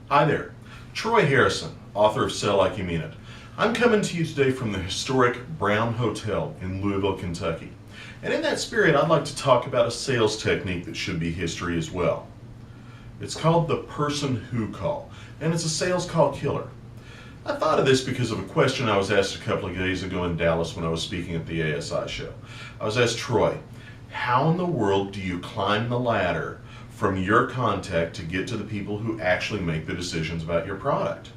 Hi there, Troy Harrison, author of Sell Like You Mean It. I'm coming to you today from the historic Brown Hotel in Louisville, Kentucky. And in that spirit, I'd like to talk about a sales technique that should be history as well. It's called the person who call, and it's a sales call killer. I thought of this because of a question I was asked a couple of days ago in Dallas when I was speaking at the ASI show. I was asked, Troy, how in the world do you climb the ladder from your contact to get to the people who actually make the decisions about your product?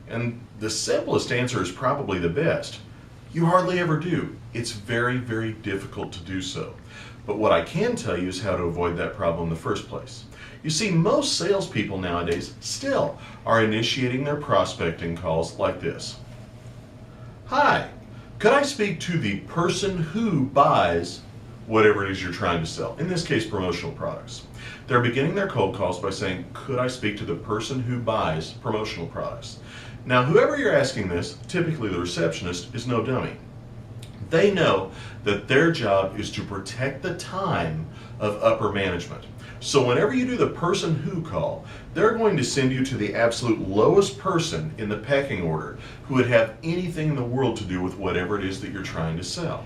And the simplest answer is probably the best. You hardly ever do. It's very, very difficult to do so. But what I can tell you is how to avoid that problem in the first place. You see, most salespeople nowadays still are initiating their prospecting calls like this. Hi, could I speak to the person who buys whatever it is you're trying to sell? In this case, promotional products. They're beginning their cold calls by saying, could I speak to the person who buys promotional products? Now, whoever you're asking this, typically the receptionist, is no dummy. They know that their job is to protect the time of upper management. So whenever you do the person who call, they're going to send you to the absolute lowest person in the pecking order who would have anything in the world to do with whatever it is that you're trying to sell.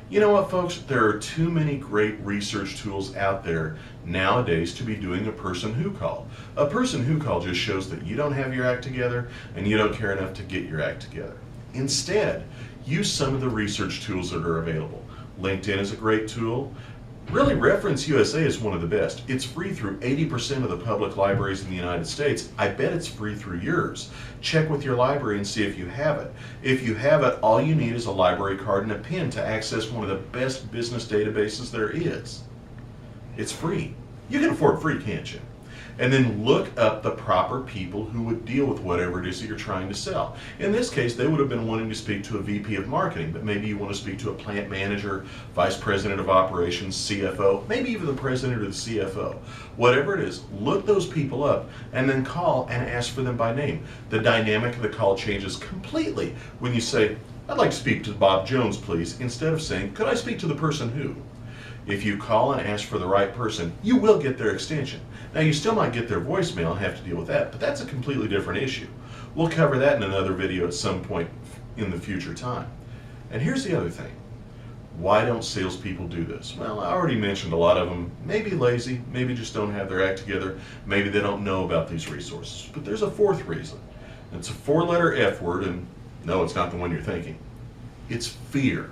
You know what, folks? There are too many great research tools out there nowadays to be doing a person who call. A person who call just shows that you don't have your act together and you don't care enough to get your act together. Instead, use some of the research tools that are available. LinkedIn is a great tool. Really, Reference USA is one of the best. It's free through 80% of the public libraries in the United States. I bet it's free through yours. Check with your library and see if you have it. If you have it, all you need is a library card and a pen to access one of the best business databases there is. It's free. You can afford free, can't you? And then look up the proper people who would deal with whatever it is that you're trying to sell. In this case, they would have been wanting to speak to a VP of marketing, but maybe you want to speak to a plant manager, vice president of operations, CFO, maybe even the president or the CFO. Whatever it is, look those people up and then call and ask for them by name. The dynamic of the call changes completely when you say, I'd like to speak to Bob Jones, please, instead of saying, could I speak to the person who? If you call and ask for the right person, you will get their extension. Now, you still might get their voicemail and have to deal with that, but that's a completely different issue. We'll cover that in another video at some point in the future time. And here's the other thing. Why don't salespeople do this? Well, I already mentioned a lot of them may be lazy, maybe just don't have their act together, maybe they don't know about these resources. But there's a fourth reason. It's a four-letter F word, and no, it's not the one you're thinking. It's fear.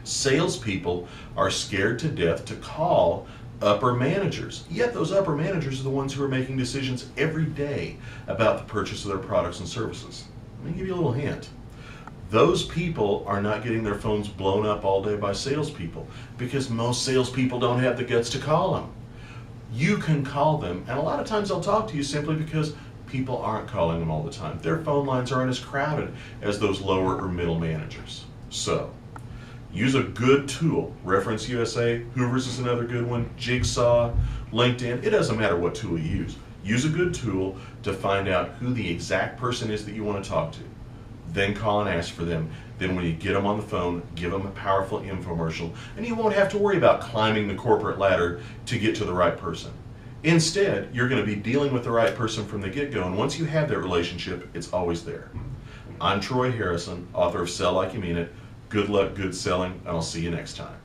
Salespeople are scared to death to call upper managers, yet those upper managers are the ones who are making decisions every day about the purchase of their products and services. Let me give you a little hint. Those people are not getting their phones blown up all day by salespeople because most salespeople don't have the guts to call them. You can call them, and a lot of times they'll talk to you simply because people aren't calling them all the time. Their phone lines aren't as crowded as those lower or middle managers. So, use a good tool. Reference USA, Hoover's is another good one, Jigsaw, LinkedIn. It doesn't matter what tool you use. Use a good tool to find out who the exact person is that you want to talk to. Then call and ask for them. Then when you get them on the phone, give them a powerful infomercial, and you won't have to worry about climbing the corporate ladder to get to the right person. Instead, you're going to be dealing with the right person from the get-go, and once you have that relationship, it's always there. I'm Troy Harrison, author of Sell Like You Mean It. Good luck, good selling, and I'll see you next time.